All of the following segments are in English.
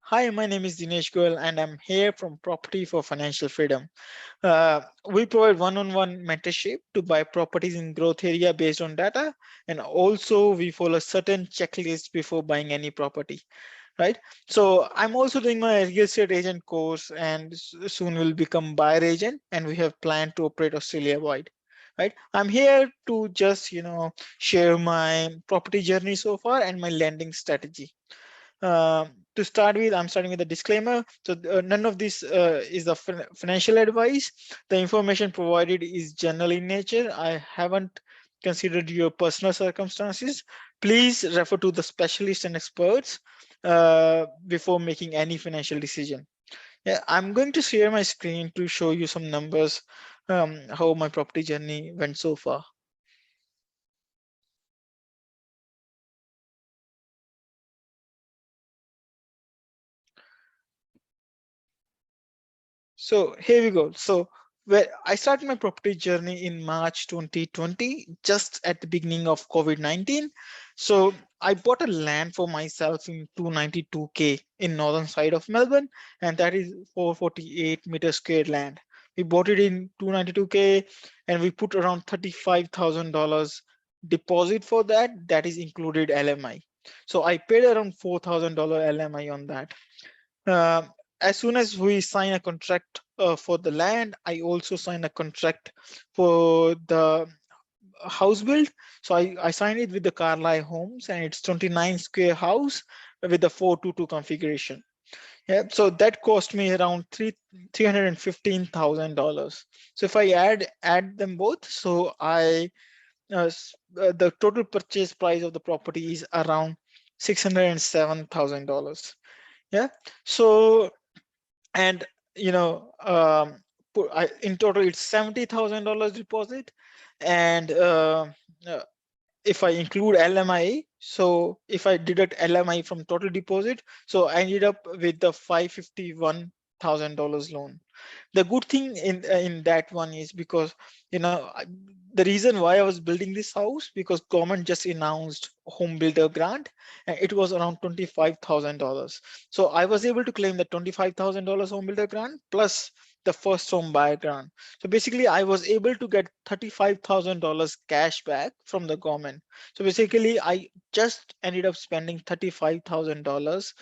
Hi, my name is Dinesh Goel and I'm here from Property for Financial Freedom. We provide one-on-one mentorship to buy properties in growth area based on data, and also we follow certain checklists before buying any property, right? So I'm also doing my real estate agent course and soon will become buyer agent, and we have planned to operate Australia wide. Right, I'm here to just share my property journey so far and my lending strategy. To start with, I'm starting with a disclaimer. So none of this is the financial advice. The information provided is general in nature. I haven't considered your personal circumstances. Please refer to the specialists and experts before making any financial decision. Yeah, I'm going to share my screen to show you some numbers, how my property journey went so far. So here we go. So where I started my property journey in March 2020, just at the beginning of COVID-19. So I bought a land for myself in 292K in northern side of Melbourne, and that is 448 meter square land. We bought it in 292K and we put around $35,000 deposit for that. That is included LMI. So I paid around $4,000 LMI on that. uh, as soon as we sign a contract for the land, I also sign a contract for the house build. So I signed it with the Carlisle Homes, and it's 29 square house with the 422 configuration. Yeah, so that cost me around $315,000. So if I add them both, so the total purchase price of the property is around $607,000. Yeah, so and you know in total it's $70,000 deposit, and uh, if I include LMI, so if I deduct LMI from total deposit, so I ended up with the $551,000 loan. The good thing in that one is because the reason why I was building this house, because government just announced home builder grant, and it was around $25,000. So I was able to claim the $25,000 home builder grant plus the first home buyer grant. So basically I was able to get $35,000 cash back from the government. So basically I just ended up spending $35,000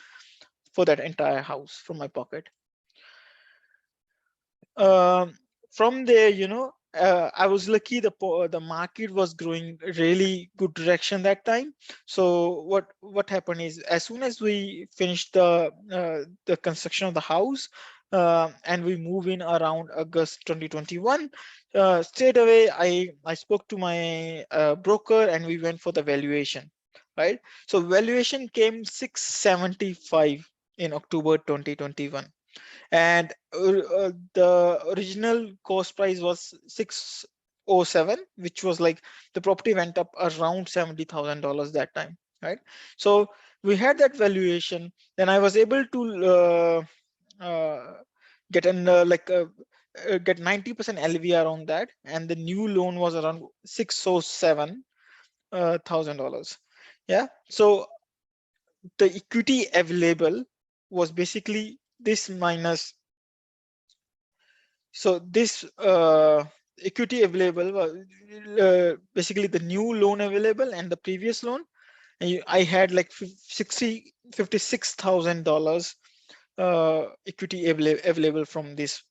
for that entire house from my pocket. um, from there, I was lucky. The market was growing really good direction that time. So what happened is, as soon as we finished the construction of the house, and we move in around August 2021, straight away I spoke to my broker and we went for the valuation. Right. So valuation came 675 in October 2021, and the original cost price was 607, which was like the property went up around $70,000 that time, right? So we had that valuation. Then I was able to get an get 90% LVR on that, and the new loan was around $607,000. Yeah, so the equity available was basically this minus. So this equity available was basically the new loan available and the previous loan. And I had like $56,000 equity available from this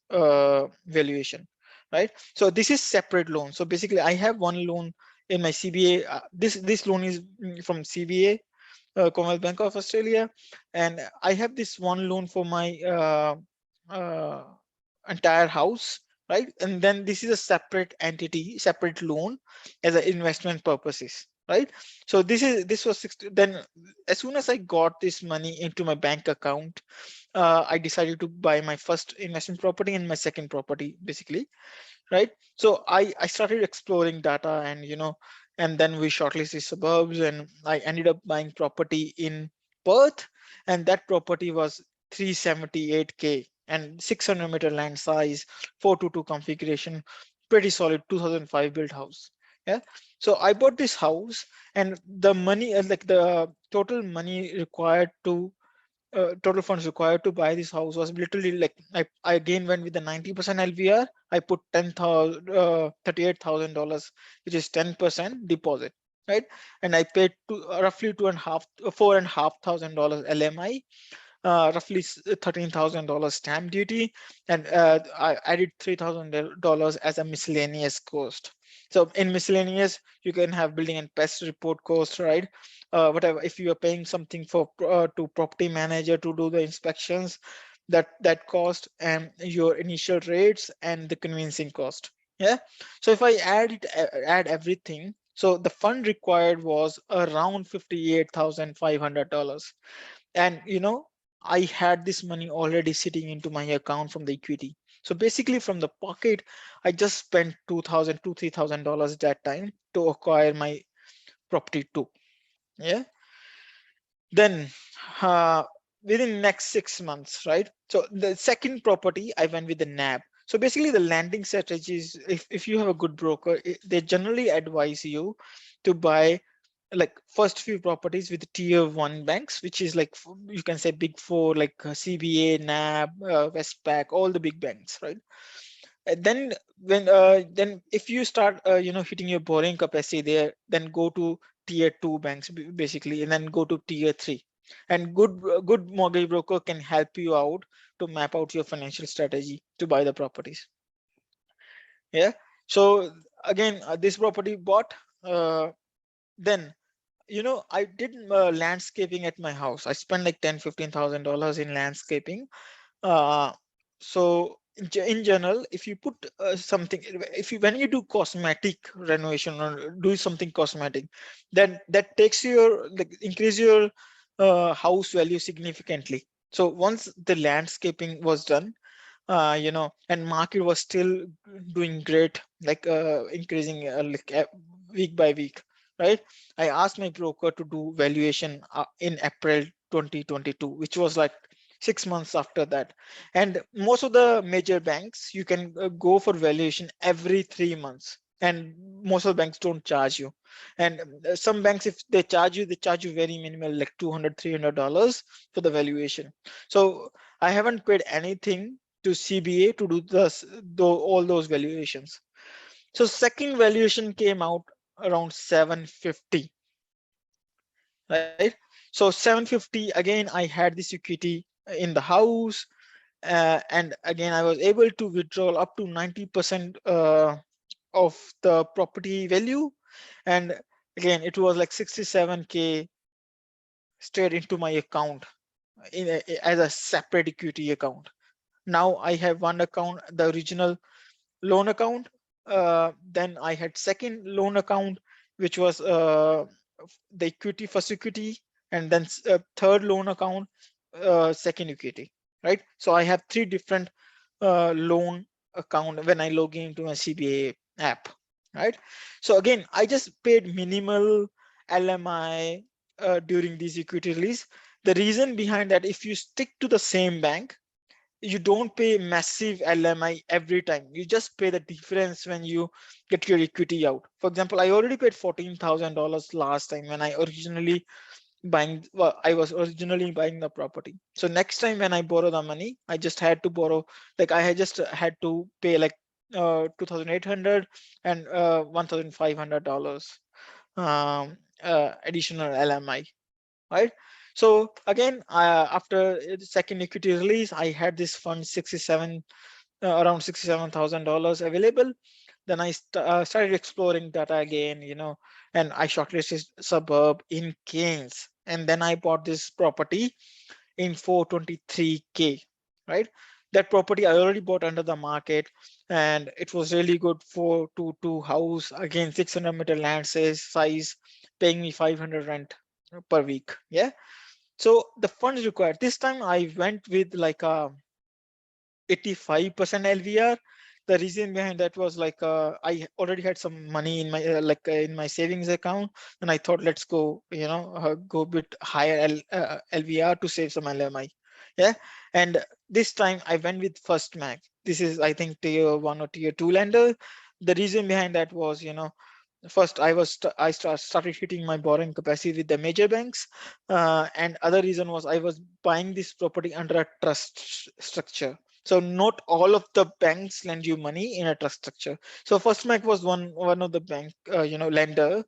valuation, right? So this is separate loan. So basically I have one loan in my CBA. This loan is from CBA, Commonwealth Bank of Australia, and I have this one loan for my entire house, right? And then this is a separate entity, separate loan as an investment purposes, right? So this was 60. Then as soon as I got this money into my bank account, I decided to buy my first investment property and my second property, basically, right? So I started exploring data, and and then we shortlisted suburbs, and I ended up buying property in Perth, and that property was 378K and 600-meter land size, 422 configuration, pretty solid 2005 built house. Yeah, so I bought this house, and the money, like the total money required to total funds required to buy this house was literally like I again went with the 90% LVR. I put $38,000, which is 10% deposit, right? And I paid roughly $4,500 LMI, roughly $13,000 stamp duty, and I added $3,000 as a miscellaneous cost. So in miscellaneous, you can have building and pest report cost, right? Whatever, if you are paying something for to property manager to do the inspections, that cost, and your initial rates and the convincing cost. Yeah. So if I add everything, so the fund required was around $58,500. And I had this money already sitting into my account from the equity. So basically from the pocket, I just spent $2,000 $3,000 that time to acquire my property too. Yeah. Then uh, within next 6 months, right? So the second property I went with the NAB. So basically the landing strategies, if you have a good broker, they generally advise you to buy like first few properties with tier one banks, which is like you can say big four, like CBA, NAB, Westpac, all the big banks, right? And then if you start hitting your borrowing capacity there, then go to tier two banks basically, and then go to tier three. And good mortgage broker can help you out to map out your financial strategy to buy the properties. Yeah. So again, this property bought. Then I did landscaping at my house. I spent like $10,000-15,000 in landscaping. uh, so in general, if you put something, if you when you do cosmetic renovation or do something cosmetic, then that takes your like increase your house value significantly. So once the landscaping was done, and market was still doing great, like increasing week by week, right? I asked my broker to do valuation in April 2022, which was like 6 months after that. And most of the major banks, you can go for valuation every 3 months. And most of the banks don't charge you. And some banks, if they charge you very minimal, like $200-300 for the valuation. So I haven't paid anything to CBA to do all those valuations. So second valuation came out around 750, right? So 750, again, I had this equity in the house, and again, I was able to withdraw up to 90% of the property value. And again, it was like 67K straight into my account as a separate equity account. Now I have one account, the original loan account. Then I had second loan account, which was the equity, first equity, and then third loan account, second equity, right? So I have three different loan account when I log into my CBA app, right? So again, I just paid minimal LMI during this equity release. The reason behind that, if you stick to the same bank, you don't pay massive LMI every time. You just pay the difference when you get your equity out. For example, I already paid $14,000 last time when I was originally buying the property. So next time when I borrow the money, I just had to borrow, like I had just had to pay like 2,800 and $1,500 additional LMI, right? So again, after the second equity release, I had this fund around $67,000 available. Then I started exploring data again, and I shortlisted suburb in Cairns, and then I bought this property in 423K, right? That property I already bought under the market, and it was really good. 422 house, again 600-meter land size, paying me 500 rent per week. Yeah. So the funds required this time, I went with like a 85% LVR. The reason behind that was like I already had some money in my in my savings account, and I thought let's go go a bit higher LVR to save some LMI. Yeah. And this time I went with First Mac. This is, I think, tier one or tier two lender. The reason behind that was first started hitting my borrowing capacity with the major banks, and other reason was I was buying this property under a trust structure. So not all of the banks lend you money in a trust structure. So First Mac was one of the bank lender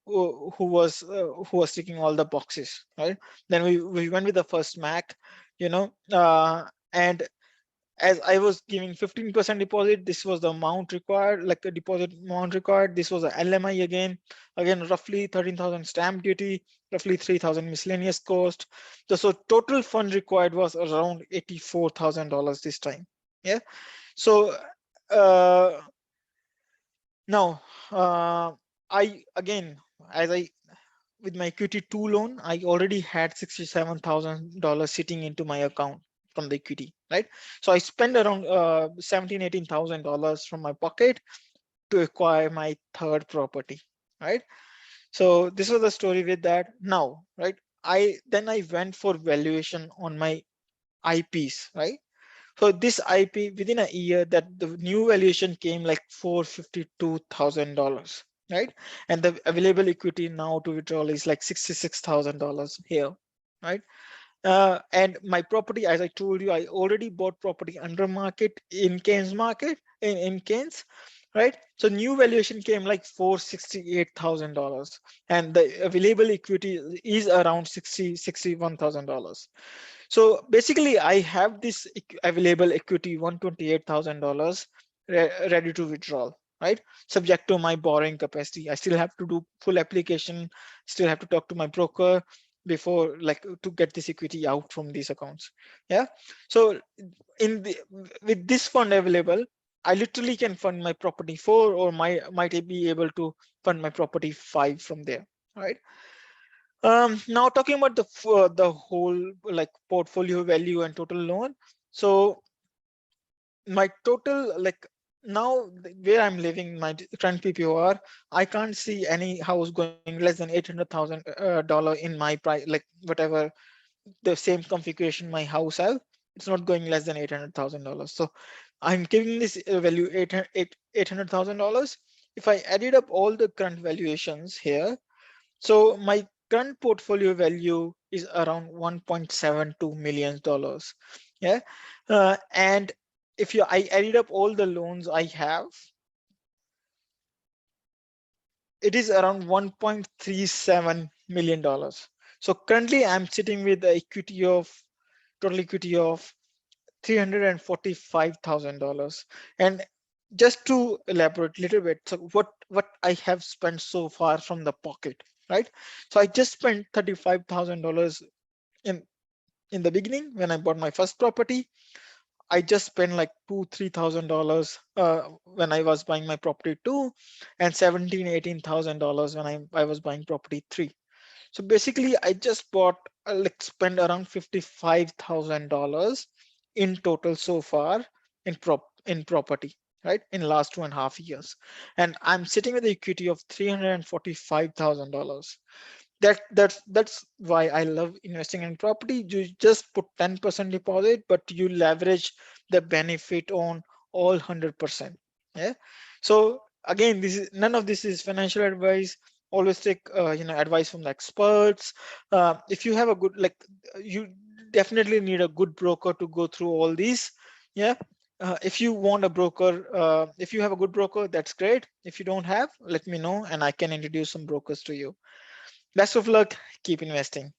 who was ticking all the boxes, right? Then we went with the First Mac, and as I was giving 15% deposit, this was the amount required, like a deposit amount required. This was a LMI again roughly 13,000 stamp duty, roughly 3,000 miscellaneous cost. So total fund required was around $84,000 this time. Yeah. So uh, now I again, as I with my equity 2 loan, I already had $67,000 sitting into my account from the equity, right? So I spent around $18,000 from my pocket to acquire my third property, right? So this was the story with that. Now, right? I went for valuation on my IPs, right? So this IP within a year, that the new valuation came like $452,000, right? And the available equity now to withdraw is like $66,000 here, right? And my property, as I told you, I already bought property under market in Cairns market in Cairns, right? So new valuation came like $468,000, and the available equity is around $61,000. So basically, I have this available equity $128,000 ready to withdraw, right? Subject to my borrowing capacity. I still have to do full application, still have to talk to my broker before, like, to get this equity out from these accounts. Yeah. So in the with this fund available, I literally can fund my property 4, or might be able to fund my property 5 from there, right? Now talking about the whole, like, portfolio value and total loan. So my total, like, now where I'm living, my current PPOR, I can't see any house going less than $800,000 in my price, like whatever the same configuration my house have. It's not going less than $800,000. So I'm giving this value $800,000. If I added up all the current valuations here, so my current portfolio value is around $1.72 million. Yeah. And if I added up all the loans I have, it is around $1.37 million. So currently I'm sitting with the total equity of $345,000. And just to elaborate a little bit, so what I have spent so far from the pocket, right? So I just spent $35,000 in in the beginning when I bought my first property. I just spent like $2,000-3,000 when I was buying my property 2, and $18,000 when I was buying property 3. So basically, I just like spent around $55,000 in total so far in property, right? In last 2.5 years, and I'm sitting with the equity of $345,000. That's why I love investing in property. You just put 10% deposit, but you leverage the benefit on all 100%. Yeah. So again, this is none of this is financial advice. Always take advice from the experts. If you have a good, like, you definitely need a good broker to go through all these. Yeah. If you want a broker, if you have a good broker, that's great. If you don't have, let me know and I can introduce some brokers to you. Best of luck. Keep investing.